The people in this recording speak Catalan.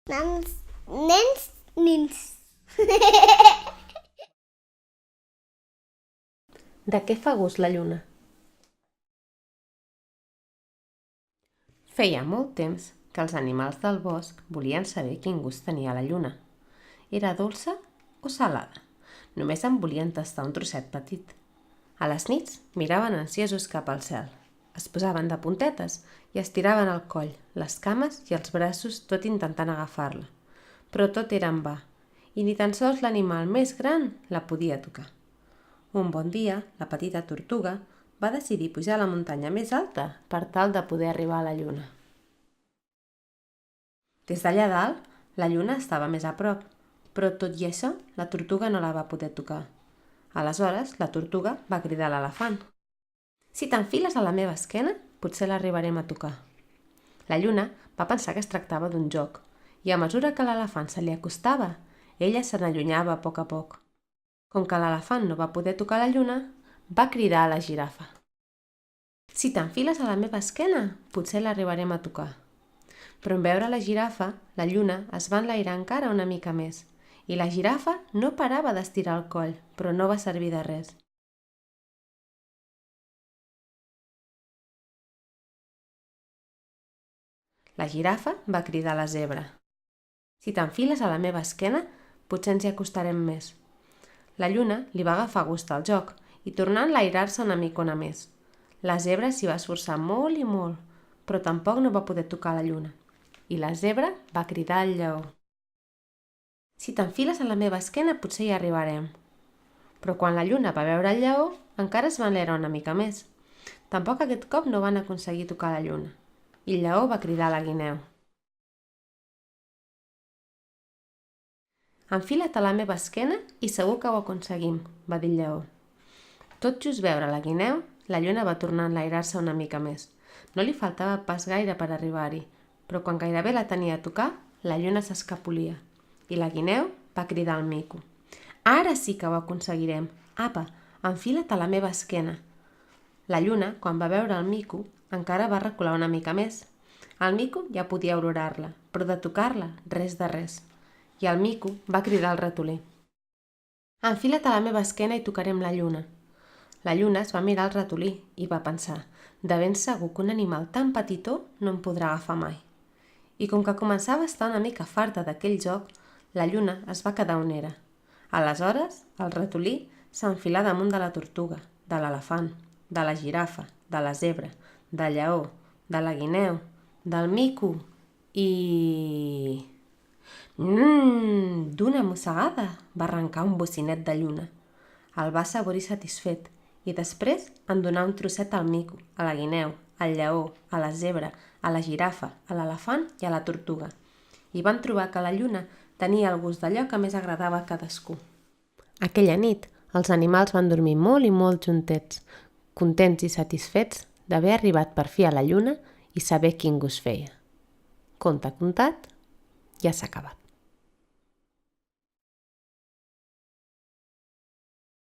Nins. De què fa gust la lluna? Feia molt temps que els animals del bosc volien saber quin gust tenia la lluna. Era dolça o salada? Només en volien tastar un trosset petit. A les nits miraven ansiosos cap al cel. Es posaven de puntetes i estiraven el coll, les cames i els braços tot intentant agafar-la. Però tot era en va, i ni tan sols l'animal més gran la podia tocar. Un bon dia, la petita tortuga va decidir pujar a la muntanya més alta per tal de poder arribar a la lluna. Des d'allà dalt, la lluna estava més a prop, però tot i això, la tortuga no la va poder tocar. Aleshores, la tortuga va cridar a l'elefant. «Si t'enfiles a la meva esquena, potser l'arribarem a tocar». La lluna va pensar que es tractava d'un joc, i a mesura que l'elefant se li acostava, ella se n'allunyava a poc. Com que l'elefant no va poder tocar la lluna, va cridar a la girafa. «Si t'enfiles a la meva esquena, potser l'arribarem a tocar». Però en veure la girafa, la lluna es va enlairar encara una mica més, i la girafa no parava d'estirar el coll, però no va servir de res. La girafa va cridar a la zebra. «Si t'enfiles a la meva esquena, potser ens hi acostarem més». La lluna li va agafar gust al joc i tornà a enlairar-se una micona més. La zebra s'hi va esforçar molt i molt, però tampoc no va poder tocar la lluna. I la zebra va cridar al lleó. «Si t'enfiles a la meva esquena, potser hi arribarem». Però quan la lluna va veure el lleó, encara es va enlairar una mica més. Tampoc aquest cop no van aconseguir tocar la lluna. I el lleó va cridar a la guineu. «Enfila't a la meva esquena i segur que ho aconseguim», va dir el lleó. Tot just veure la guineu, la lluna va tornar a enlairar-se una mica més. No li faltava pas gaire per arribar-hi, però quan gairebé la tenia a tocar, la lluna s'escapolia. I la guineu va cridar al mico. «Ara sí que ho aconseguirem! Apa, enfila't a la meva esquena!» La lluna, quan va veure el mico, encara va recular una mica més. El mico ja podia olorar-la, però de tocar-la, res de res. I el mico va cridar al ratolí. «Enfila't a la meva esquena i tocarem la lluna». La lluna es va mirar al ratolí i va pensar: de ben segur que un animal tan petitó no em podrà agafar mai. I com que començava a estar una mica farta d'aquell joc, la lluna es va quedar on era. Aleshores, el ratolí s'enfilà damunt de la tortuga, de l'elefant, de la girafa, de la zebra, del lleó, de la guineu, del mico i... D'una mossegada va arrencar un bocinet de lluna. El va assaborir satisfet i després en donà un trosset al mico, a la guineu, al lleó, a la zebra, a la girafa, a l'elefant i a la tortuga. I van trobar que la lluna tenia el gust d'allò que més agradava a cadascú. Aquella nit, els animals van dormir molt i molt juntets, contents i satisfets d'haver arribat per fi a la lluna i saber quin gust feia. Conte contat, ja s'ha acabat.